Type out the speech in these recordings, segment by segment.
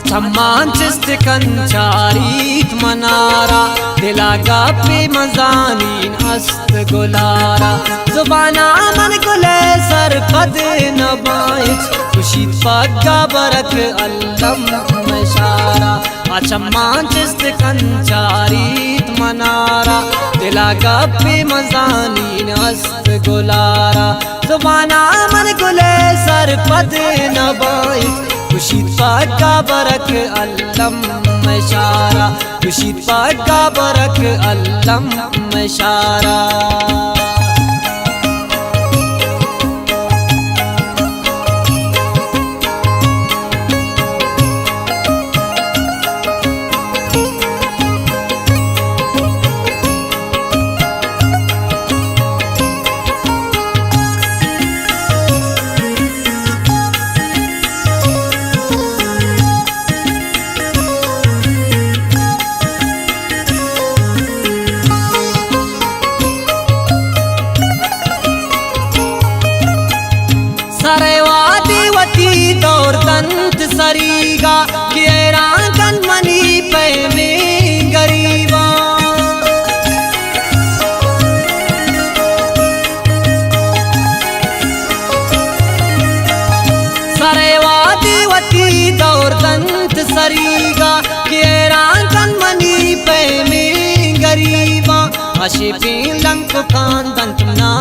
अचम्मान चिस्त कंचारीत मनारा दिला गापे मजानीन अस्त गुलारा जुबाना मन गुले सर पद नबाइच खुशीत पग्गा बरक अल्लम मशारा अचम्मान चिस्त कंचारीत मनारा दिला गापे मजानीन अस्त गुलारा जुबाना मन गुले सर पद नबाइच खुशीत पग्गा बरक अल्लम मशारा खुशीत पग्गा बरक अल्लम मशारा दौर तंत सरीगा केरा कन मनी पे में गरीबा सरेवा देवती दौर तंत सरीगा केरा कन मनी पे में गरीबा आशिफी लंक कान दंत ना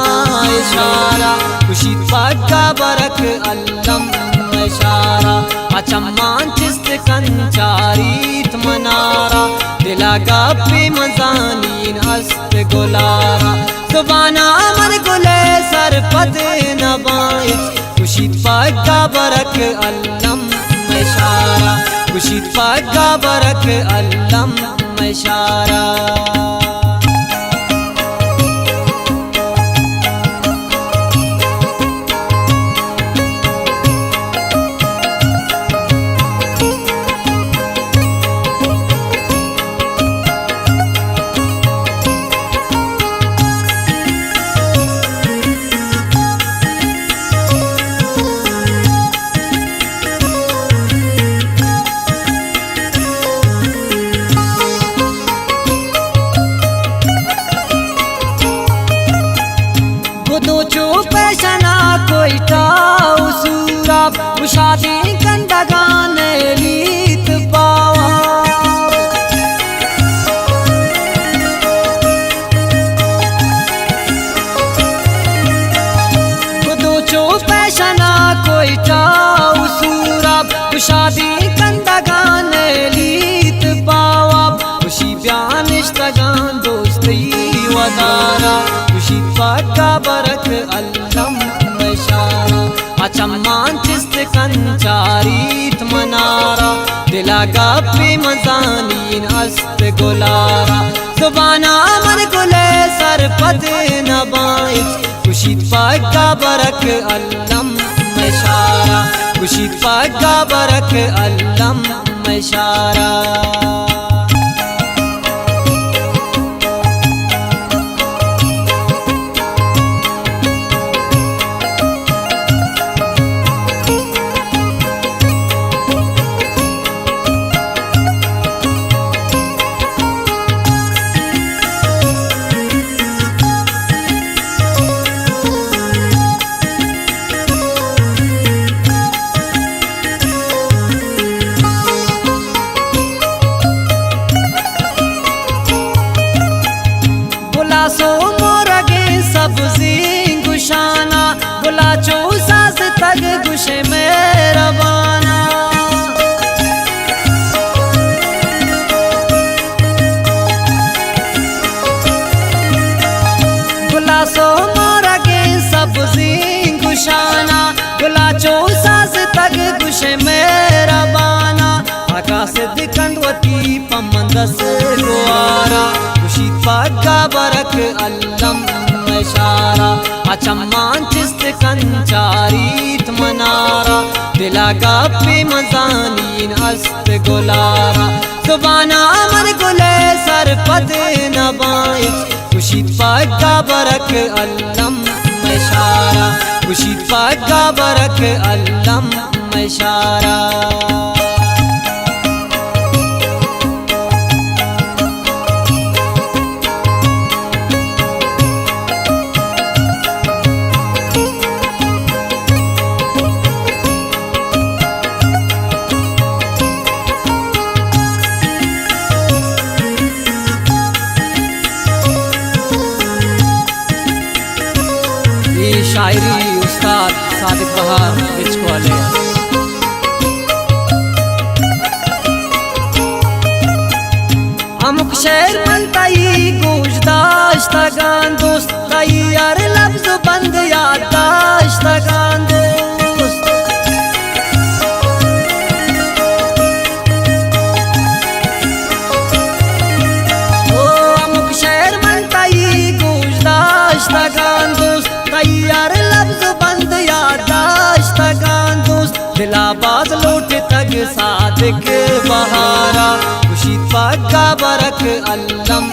इशारा खुशीत पग्गा बरक अल्लम मशारा अचम्मान चिस्त कंचारीत मनारा दिला गापे मजानीन अस्त गुलारा जुबाना मन गुले सर पद नबाइच खुशीत पग्गा बरक अल्लम मशारा खुशीत पग्गा बरक अल्लम मशारा पैशना कोई टाउ सूरा उशादी कंडगाने लीत पावा खुदो चो पैशना कोई टाउ सूरा उशादी कंडगाने लीत पावा खुशी बयान इश्तगान दोस्ती वदारा खुशी पग्गा बरक अल्लम मशारा अचम्मान चिस्त कंचारीत मनारा दिला गापे मजानीन अस्त गुलारा जुबाना मन गुले सर पद नबाइच खुशीत पग्गा बरक अल्लम मशारा खुशीत पग्गा बरक अल्लम मशारा सो मोरगे सब्जी गुशाना बुला चो सास तग गुशे मेहरबाना बुला सो मोरगे सब्जी गुशाना बुला चो सास तग गुशे मेहरबाना आकाश दिखंडवती पमंदस गुआरा खुशीत पग्गा बरक अल्लम मशारा अचम्मान चिस्त कंचारीत मनारा दिला गापे मजानीन अस्त गुलारा जुबाना मन गुले सर पद नबाइच खुशीत पग्गा बरक अल्लम मशारा खुशीत पग्गा बरक अल्लम मशारा। सादिक बहार बिचकोले अमुक शेर बनताई गोशदाश्तगान दोस्त ताई यार लफ्ज बंद याददाश्तगान दोस्त ओ अमुक शेर बनताई गोशदाश्तगान दोस्त ताई यार लफ्ज बंद याददाश्तगान दोस्त दिलाबाद लौट तक सादिक बहारा खुशीद पग्गा बरक अल्लम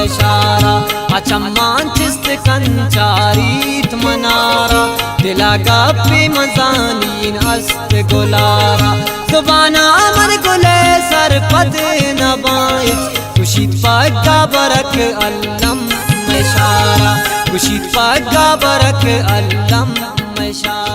इशारा अचम्मान चिस्त कंचारीत मनारा दिला गप्पी मजानीन अस्त गुलारा जुबाना अमर गुले सरपद नबाइज खुशीद पग्गा बरक अल्लम इशारा खुशीद पग्गा बरक अल्लम इशारा।